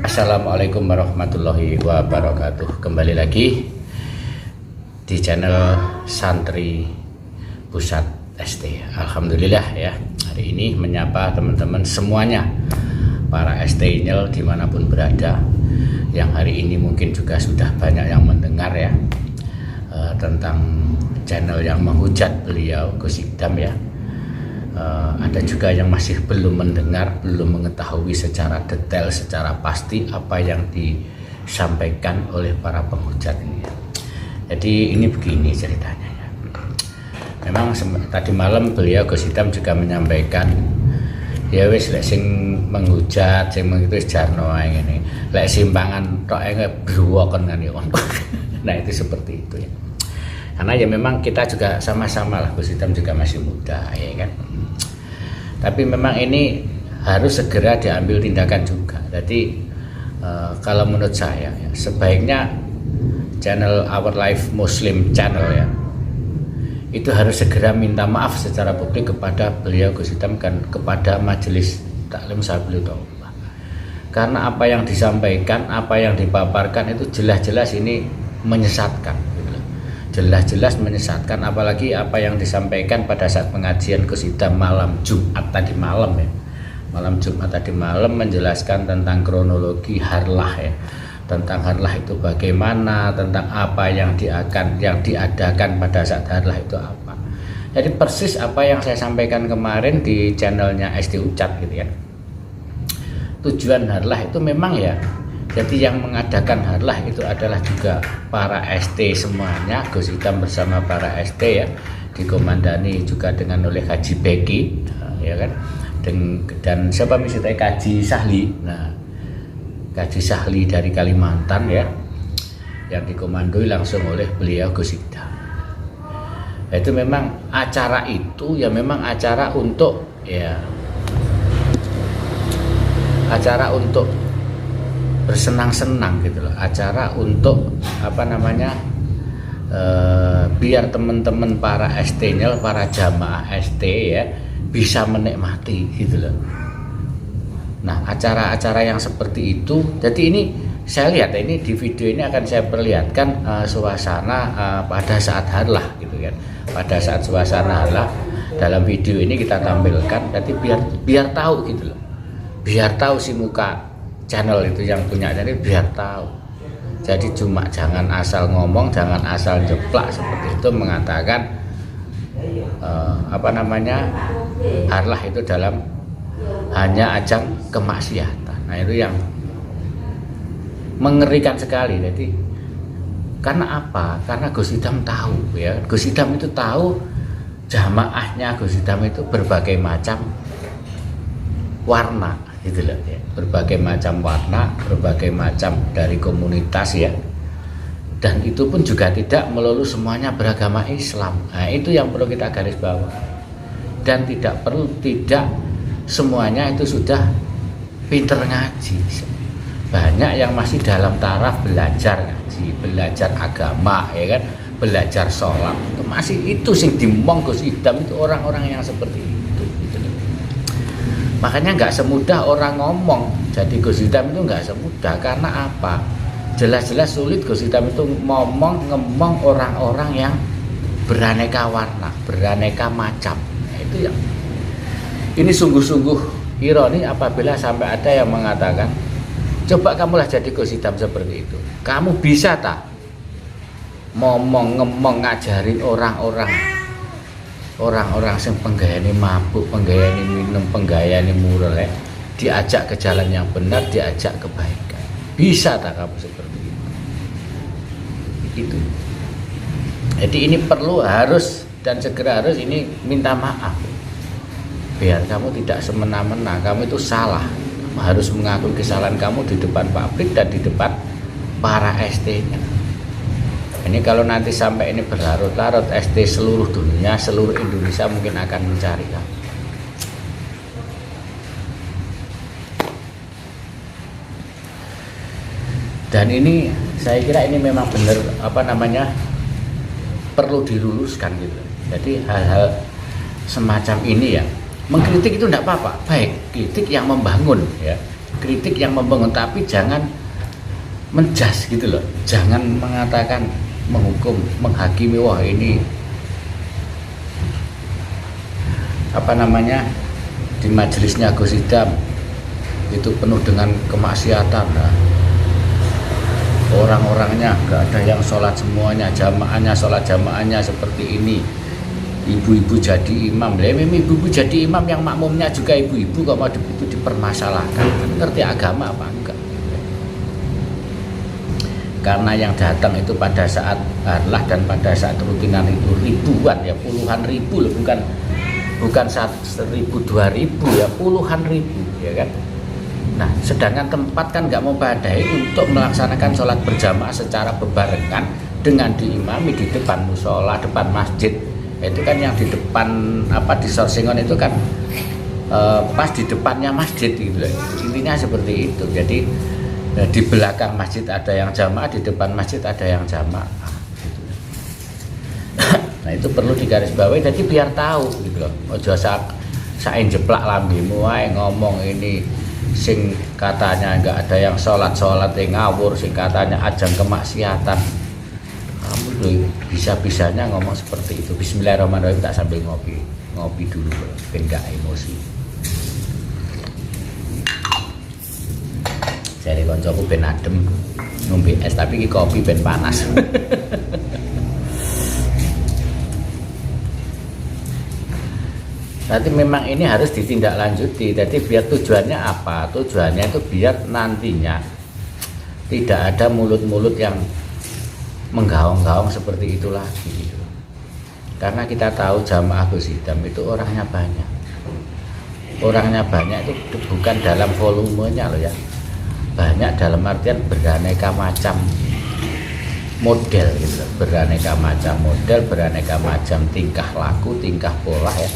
Assalamualaikum warahmatullahi wabarakatuh. Kembali lagi di channel Santri Pusat ST. Alhamdulillah ya, hari ini menyapa teman-teman semuanya, para ST-nyel dimanapun berada, yang hari ini mungkin juga sudah banyak yang mendengar ya tentang channel yang menghujat beliau Gus Idam ya. Ada juga yang masih belum mendengar, belum mengetahui secara detail, secara pasti apa yang disampaikan oleh para penghujat ini. Jadi ini begini ceritanya ya. Memang tadi malam beliau Gus Idam juga menyampaikan, ya wis lek sing menghujat, sing mengkritik jarno ae ngene. Lek simpangan tok ae bruwoken kan ya. Nah itu seperti itu ya. Karena ya memang kita juga sama-sama lah, Gus Idam juga masih muda ya kan. Tapi memang ini harus segera diambil tindakan juga. Jadi kalau menurut saya ya, sebaiknya channel Our Life Muslim Channel ya, itu harus segera minta maaf secara publik kepada beliau Gus Idam dan kepada Majelis Taklim Sabilullah. Karena apa yang disampaikan, apa yang dipaparkan itu jelas-jelas ini menyesatkan. Jelas-jelas menyesatkan, apalagi apa yang disampaikan pada saat pengajian Gus Idam malam Jumat tadi malam ya. Malam Jumat tadi malam menjelaskan tentang kronologi harlah ya. Tentang harlah itu bagaimana, tentang apa yang diadakan pada saat harlah itu apa. Jadi persis apa yang saya sampaikan kemarin di channelnya ST Ucat gitu ya. Tujuan harlah itu memang ya, jadi yang mengadakan harlah itu adalah juga para ST semuanya, Gus Idam bersama para ST ya, dikomandani juga dengan oleh Haji Beki ya kan, dan siapa misalnya Kaji Sahli. Nah, Kaji Sahli dari Kalimantan ya, yang dikomandoi langsung oleh beliau Gus Idam. Itu memang acara itu ya memang acara untuk ya, acara untuk bersenang-senang gitu loh, acara untuk apa namanya, biar teman-teman para ST-nya, para jamaah ST ya bisa menikmati gitu loh. Nah acara-acara yang seperti itu, jadi ini saya lihat ini di video ini akan saya perlihatkan suasana pada saat harlah gitu kan, pada saat suasana harlah dalam video ini kita tampilkan, jadi biar tahu gitu loh, biar tahu si muka channel itu yang punya, jadi biar tahu. Jadi cuma jangan asal ngomong, jangan asal jeplak seperti itu mengatakan apa namanya, harlah itu dalam hanya ajang kemaksiatan. Nah itu yang mengerikan sekali. Jadi karena apa? Karena Gus Idam tahu ya, Gus Idam itu tahu jamaahnya Gus Idam itu berbagai macam warna gitu loh ya. Berbagai macam warna, berbagai macam dari komunitas ya, dan itu pun juga tidak melulu semuanya beragama Islam. Nah itu yang perlu kita garis bawah, dan tidak semuanya itu sudah pinter ngaji. Banyak yang masih dalam taraf belajar ngaji, belajar agama ya kan, belajar sholat, itu masih itu sing dimong Gus Idam itu orang-orang yang seperti itu. Makanya nggak semudah orang ngomong. Jadi Gus Idam itu nggak semudah, karena apa? Jelas-jelas sulit Gus Idam itu ngemong orang-orang yang beraneka warna, beraneka macam. Nah, itu yang ini sungguh-sungguh ironi apabila sampai ada yang mengatakan, coba kamulah jadi Gus Idam seperti itu, kamu bisa tak ngemong ngajarin orang-orang sing penggayane mabuk, penggayane minum, penggayane murel, diajak ke jalan yang benar, diajak kebaikan. Bisa tak kamu seperti itu? Itu. Jadi ini perlu, harus dan segera harus ini minta maaf. Biar kamu tidak semena-mena, kamu itu salah. Kamu harus mengakui kesalahan kamu di depan publik dan di depan para ST-nya. Ini kalau nanti sampai ini berlarut-larut, ST seluruh dunia, seluruh Indonesia mungkin akan mencari kamu. Dan ini saya kira ini memang benar apa namanya, perlu diluluskan gitu. Jadi hal-hal semacam ini ya, mengkritik itu tidak apa-apa, baik kritik yang membangun ya, kritik yang membangun, tapi jangan menjas gitu loh, jangan mengatakan, menghukum, menghakimi, wah ini apa namanya di majelisnya Gus Idam itu penuh dengan kemaksiatan. Nah, orang-orangnya nggak ada yang sholat semuanya, jamaahnya sholat jamaahnya seperti ini, ibu-ibu jadi imam. Ibu-ibu jadi imam yang makmumnya juga ibu-ibu, kok mau itu dipermasalahkan? Ngerti agama apa enggak? Karena yang datang itu pada saat harlah dan pada saat rutinan itu ribuan, ya puluhan ribu loh, bukan 1.000 2.000 ya, puluhan ribu ya kan. Nah, sedangkan tempat kan nggak memadai untuk melaksanakan sholat berjamaah secara bebarengan dengan diimami di depan musola, depan masjid. Itu kan yang di depan di Sorsingon itu kan pas di depannya masjid gitu. Intinya seperti itu. Jadi di belakang masjid ada yang jamaah, di depan masjid ada yang jamaah. Gitu. Nah, itu perlu digarisbawahi. Jadi biar tahu gitu loh. Ojo sain jeplak lambemu wae ngomong ini sing katanya nggak ada yang sholat yang ngawur, sing katanya ajang kemaksiatan. Kamu tuh bisa-bisanya ngomong seperti itu. Bismillahirrahmanirrahim, tak sambil ngopi dulu ben gak emosi. Jadi koncoku ben adem ngombe es, tapi iki kopi ben panas. Berarti memang ini harus ditindaklanjuti. Jadi biar tujuannya apa? Tujuannya itu biar nantinya tidak ada mulut-mulut yang menggaung-gaung seperti itu lagi. Karena kita tahu jamaah Gus Idam itu orangnya banyak. Orangnya banyak itu bukan dalam volumenya loh ya. Banyak dalam artian beraneka macam model gitu, beraneka macam model, beraneka macam tingkah laku, tingkah pola ya.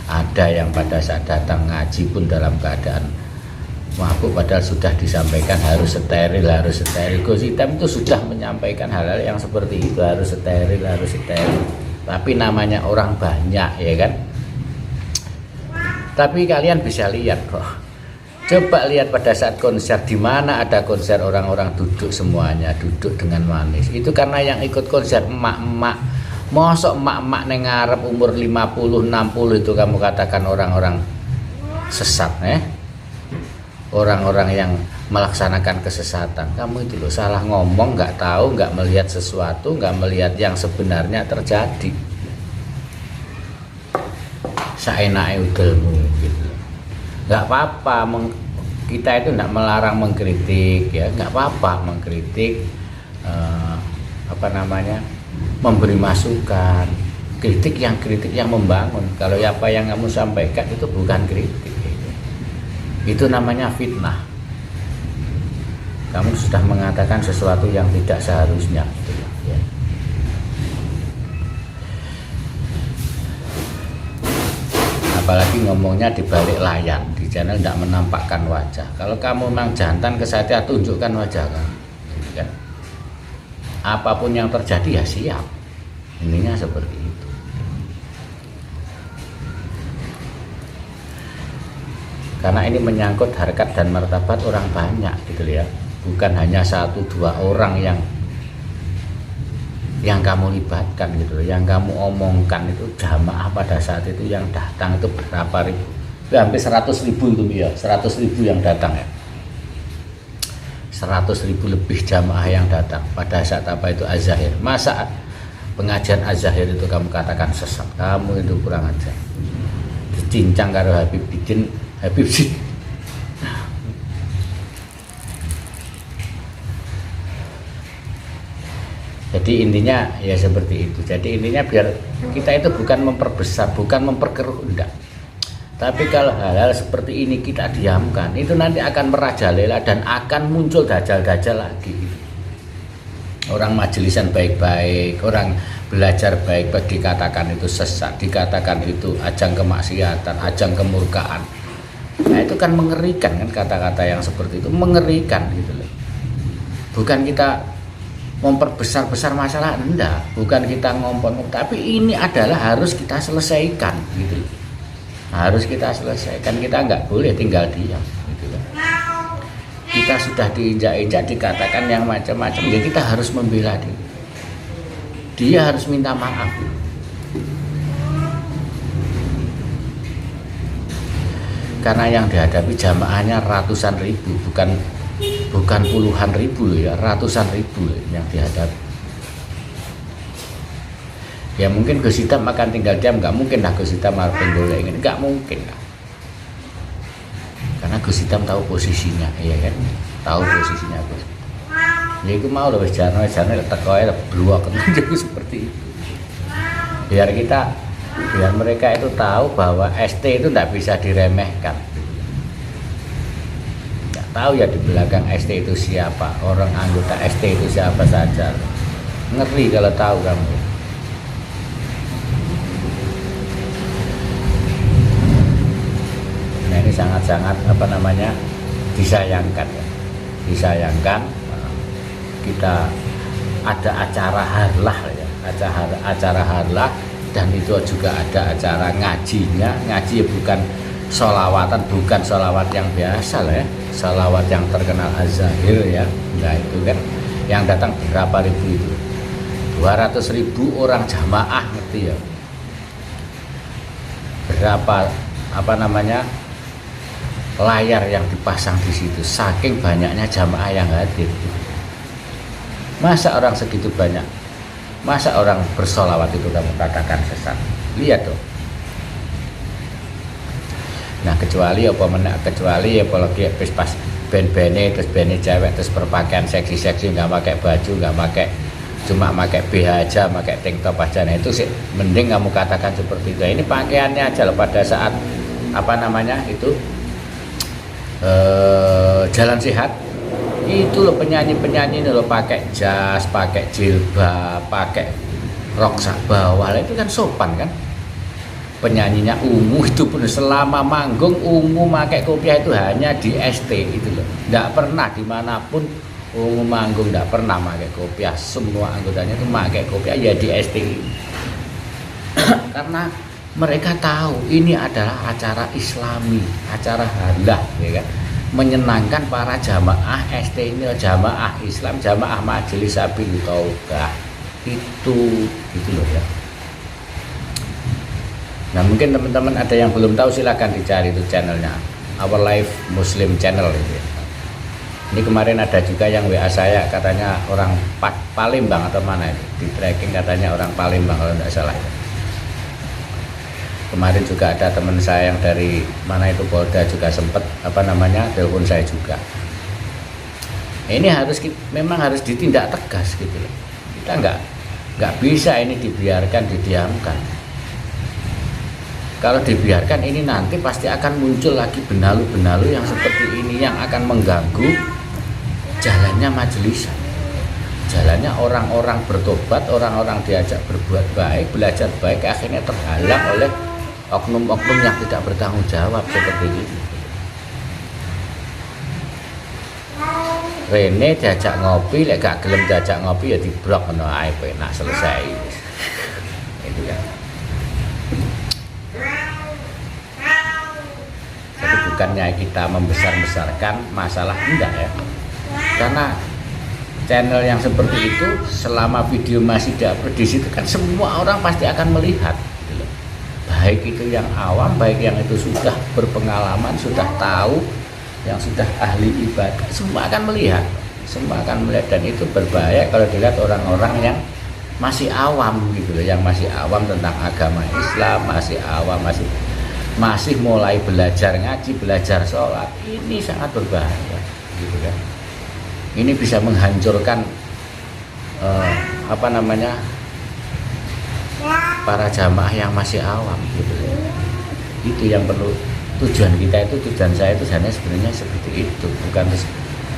Ada yang pada saat datang ngaji pun dalam keadaan mabuk, padahal sudah disampaikan harus steril. Gus Idam itu sudah menyampaikan hal-hal yang seperti itu, harus steril. Tapi namanya orang banyak ya kan. Tapi kalian bisa lihat kok. Coba lihat pada saat konser, di mana ada konser orang-orang duduk semuanya, duduk dengan manis. Itu karena yang ikut konser emak-emak. Mosok emak-emak neng ngarep umur 50, 60 itu kamu katakan orang-orang sesat orang-orang yang melaksanakan kesesatan. Kamu itu loh salah ngomong, nggak tahu, nggak melihat sesuatu, nggak melihat yang sebenarnya terjadi. Saenake udelmu gitu. Nggak apa-apa, kita itu nggak melarang mengkritik ya, nggak apa-apa mengkritik, memberi masukan, kritik yang membangun. Kalau apa yang kamu sampaikan itu bukan kritik, itu namanya fitnah. Kamu sudah mengatakan sesuatu yang tidak seharusnya gitu ya. Apalagi ngomongnya di balik layar, di channel tidak menampakkan wajah. Kalau kamu memang jantan ke saya, tunjukkan wajah kamu gitu kan. Apapun yang terjadi ya siap. Intinya seperti itu. Karena ini menyangkut harkat dan martabat orang banyak gitu ya. Bukan hanya 1-2 orang yang kamu libatkan gitu, yang kamu omongkan itu jamaah pada saat itu yang datang itu berapa ribu? Hampir 100.000 itu ya, 100.000 yang datang ya. 100.000 lebih jamaah yang datang pada saat itu Az-Zahir. Masa pengajian Az-Zahir itu kamu katakan sesat? Kamu itu kurang ajar. Dicincang karo Habib Sidin. Jadi intinya ya seperti itu. Jadi intinya biar kita itu bukan memperbesar, bukan memperkeruh, enggak. Tapi kalau hal-hal seperti ini kita diamkan, itu nanti akan merajalela dan akan muncul dajal-dajal lagi. Orang majelisan baik-baik, orang belajar baik-baik dikatakan itu sesat, dikatakan itu ajang kemaksiatan, ajang kemurkaan. Nah itu kan mengerikan kan, kata-kata yang seperti itu mengerikan gitu loh. Bukan kita memperbesar-besar masalah, enggak, bukan kita ngompon, tapi ini adalah harus kita selesaikan gitu loh. Harus kita selesaikan, kita nggak boleh tinggal diam gitu loh. kita sudah diinjak-injak, dikatakan yang macam-macam, ya kita harus membela dia. Dia harus minta maaf. Karena yang dihadapi jamaahnya ratusan ribu, bukan puluhan ribu ya, ratusan ribu yang dihadapi. Ya mungkin Gus Hitam akan tinggal diam, nggak mungkin lah Gus Hitam harus golek ini, nggak mungkin lah. Karena Gus Hitam tahu posisinya, ya kan, tahu posisinya Gus. Ya itu mau loh, jangan tekoy beruak itu seperti itu. Biar mereka itu tahu bahwa ST itu tidak bisa diremehkan. Tidak tahu ya di belakang ST itu siapa, orang anggota ST itu siapa saja. Ngeri kalau tahu kamu. Nah ini sangat-sangat disayangkan ya. Disayangkan kita ada acara harlah ya, acara harlah. Dan itu juga ada acara ngajinya. Ngaji bukan sholawatan, bukan sholawat yang biasa lah ya, sholawat yang terkenal Az-Zahir ya. Nah itu kan yang datang berapa ribu itu, 200.000 orang jamaah, ngerti ya, berapa layar yang dipasang di situ, saking banyaknya jamaah yang hadir. Masa orang segitu banyak, masa orang bersolawat itu kamu katakan sesat? Lihat dong. Nah kecuali ya apalagi pas band-bandnya, terus bandnya cewek, terus berpakaian seksi-seksi, nggak pakai baju, nggak pakai, cuma pakai BH aja, pakai tank top aja. Nah itu sih mending kamu katakan seperti itu. Ini pakaiannya aja loh, pada saat itu jalan sehat itu loh, penyanyi ini loh pakai jas, pakai jilbab, pakai rok sak bawah, itu kan sopan kan. Penyanyinya ungu itu pun selama manggung ungu pakai kopiah itu hanya di ST itu loh, tidak pernah dimanapun ungu manggung, tidak pernah pakai kopiah. Semua anggotanya itu pakai kopiah ya di ST. Karena mereka tahu ini adalah acara Islami, acara halal ya kan, menyenangkan para jamaah ST ini, jamaah Islam, jamaah Majelis Sabil Taubah itu gitu loh ya. Nah mungkin teman-teman ada yang belum tahu, silahkan dicari itu channelnya, Our Life Muslim Channel itu ya. Ini kemarin ada juga yang WA saya, katanya orang Palembang atau mana itu, di tracking katanya orang Palembang kalau tidak salah. Kemarin juga ada teman saya yang dari mana itu, Polda, juga sempat telepon saya juga. Ini memang harus ditindak tegas gitu loh. Kita nggak bisa ini dibiarkan, didiamkan. Kalau dibiarkan ini nanti pasti akan muncul lagi benalu-benalu yang seperti ini, yang akan mengganggu jalannya majelisan, jalannya orang-orang bertobat, orang-orang diajak berbuat baik, belajar baik, akhirnya terhalang oleh oknum-oknum yang tidak bertanggung jawab seperti ini. Rene diajak ngopi, lek gak gelem diajak ngopi ya dibrok ngono ae, penak selesai. Itu kan. Jadi bukannya kita membesar-besarkan masalah, enggak ya. Karena channel yang seperti itu selama video masih di-upload di situ kan semua orang pasti akan melihat. Baik itu yang awam, baik yang itu sudah berpengalaman, sudah tahu, yang sudah ahli ibadah, semua akan melihat, dan itu berbahaya kalau dilihat orang-orang yang masih awam gitu loh, yang masih awam tentang agama Islam, masih awam, masih mulai belajar ngaji, belajar sholat. Ini sangat berbahaya gitu kan. Ini bisa menghancurkan para jamaah yang masih awam gitu. Itu yang perlu, tujuan saya itu sebenarnya seperti itu, bukan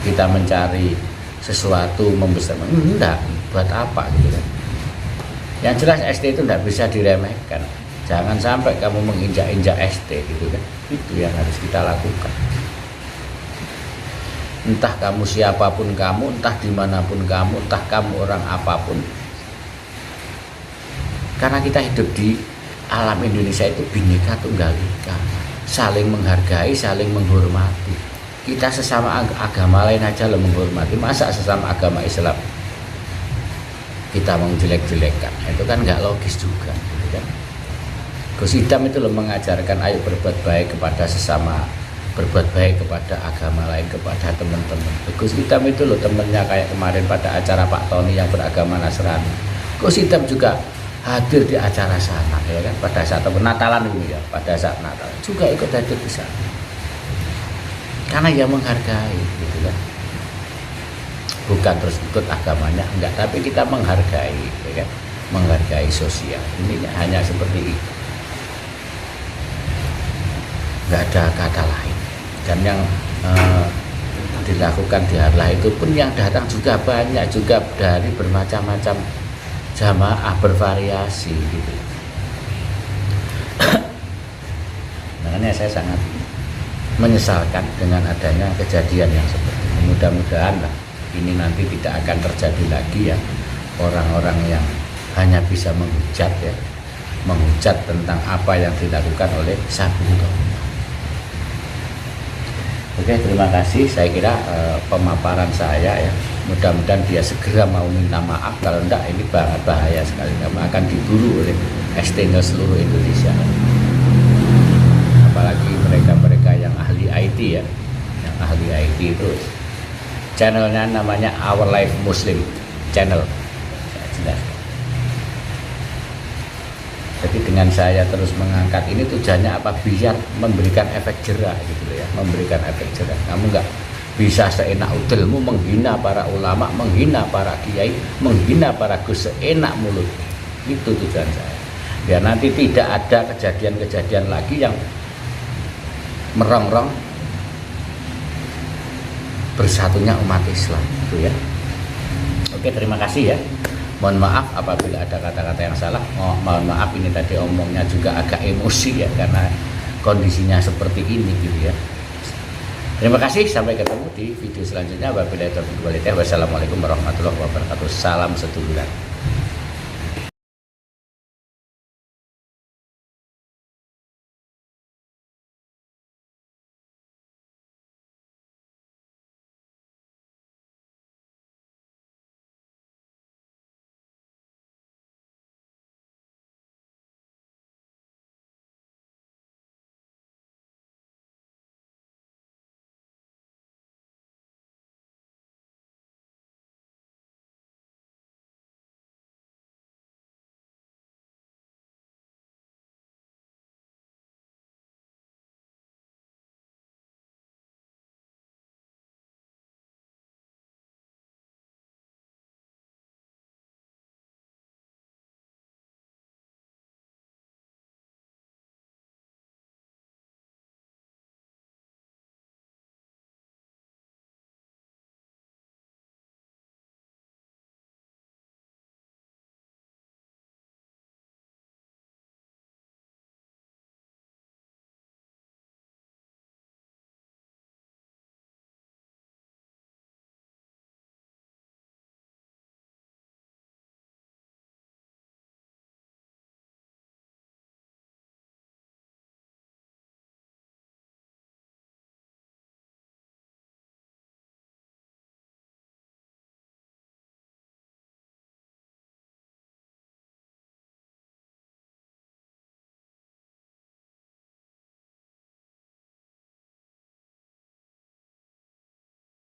kita mencari sesuatu membesarkan, enggak, buat apa gitu kan. Yang jelas ST itu enggak bisa diremehkan, jangan sampai kamu menginjak-injak ST gitu kan. Itu yang harus kita lakukan. Entah kamu siapapun kamu, entah dimanapun kamu, entah kamu orang apapun. Karena kita hidup di alam Indonesia itu Bhinneka Tunggal Ika, saling menghargai, saling menghormati. kita sesama agama lain aja lo menghormati, masa sesama agama Islam kita menjelek-jelekkan? Itu kan nggak logis juga, gitu kan? Gus Idam itu lo mengajarkan ayo berbuat baik kepada sesama, berbuat baik kepada agama lain, kepada teman-teman. Gus Idam itu lo temennya kayak kemarin pada acara Pak Tony yang beragama Nasrani. Gus Idam juga hadir di acara sana, ya kan, pada saat Natalan ini ya, pada saat Natal juga ikut hadir di sana. Karena dia menghargai, gitu kan. Bukan terus ikut agamanya, enggak, tapi kita menghargai, ya kan, menghargai sosial. Ini hanya seperti itu. Enggak ada kata lain. Dan yang dilakukan di Harlah itu pun yang datang juga banyak, juga dari bermacam-macam jamaah, bervariasi gitu. Makanya saya sangat menyesalkan dengan adanya kejadian yang seperti ini. Mudah-mudahan lah ini nanti tidak akan terjadi lagi ya, orang-orang yang hanya bisa menghujat ya, menghujat tentang apa yang dilakukan oleh Saifullah. Oke, terima kasih. Saya kira pemaparan saya ya, mudah-mudahan dia segera mau minta maaf. Kalau enggak, ini banget bahaya sekali, karena akan diburu oleh STNGL seluruh Indonesia. Apalagi mereka-mereka yang ahli IT ya, yang ahli IT itu channelnya namanya Our Life Muslim Channel. Saya jelaskan. Jadi dengan saya terus mengangkat ini tujuannya apa? Biar memberikan efek jerah gitu ya, memberikan efek jerah. Kamu nggak bisa seenak udelmu menghina para ulama, menghina para kiai, menghina para gus seenak mulut. Itu tujuan saya. Biar nanti tidak ada kejadian-kejadian lagi yang merongrong bersatunya umat Islam, gitu ya. Oke, terima kasih ya. Mohon maaf apabila ada kata-kata yang salah. Mohon maaf ini tadi omongnya juga agak emosi ya, karena kondisinya seperti ini gitu ya. Terima kasih, sampai ketemu di video selanjutnya. Wabillahi taufiq wal hidayah. Wassalamualaikum warahmatullahi wabarakatuh. Salam seduluran.